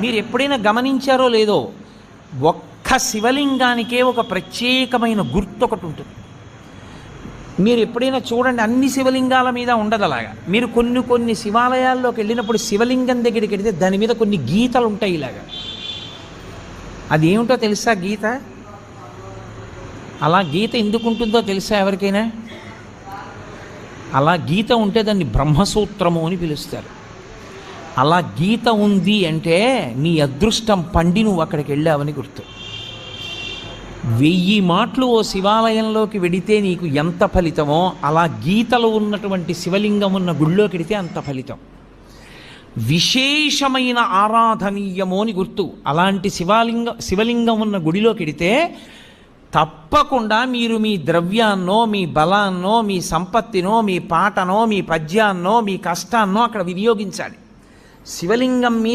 మీరు ఎప్పుడైనా గమనించారో లేదో, ఒక్క శివలింగానికే ఒక ప్రత్యేకమైన గుర్తు ఒకటి ఉంటుంది. మీరు ఎప్పుడైనా చూడండి, అన్ని శివలింగాల మీద ఉండదు అలాగా. మీరు కొన్ని కొన్ని శివాలయాల్లోకి వెళ్ళినప్పుడు శివలింగం దగ్గరికి వెళితే దాని మీద కొన్ని గీతలు ఉంటాయి ఇలాగా. అది ఏమిటో తెలుసా గీత? అలా గీత ఎందుకు ఉంటుందో తెలుసా ఎవరికైనా? అలా గీత ఉంటే దాన్ని బ్రహ్మసూత్రము అని పిలుస్తారు. అలా గీత ఉంది అంటే నీ అదృష్టం పండి నువ్వు అక్కడికి వెళ్ళావని గుర్తు. 1000 మాటలు ఓ శివాలయంలోకి వెడితే నీకు ఎంత ఫలితమో, అలా గీతలు ఉన్నటువంటి శివలింగం ఉన్న గుళ్ళోకి వెడితే అంత ఫలితం. విశేషమైన ఆరాధనీయమో అని గుర్తు. అలాంటి శివలింగం ఉన్న గుడిలోకి వెడితే తప్పకుండా మీరు మీ ద్రవ్యాన్నో, మీ బలాన్నో, మీ సంపత్తినో, మీ పాటనో, మీ పద్యాన్నో, మీ కష్టాన్నో అక్కడ వినియోగించాలి. శివలింగం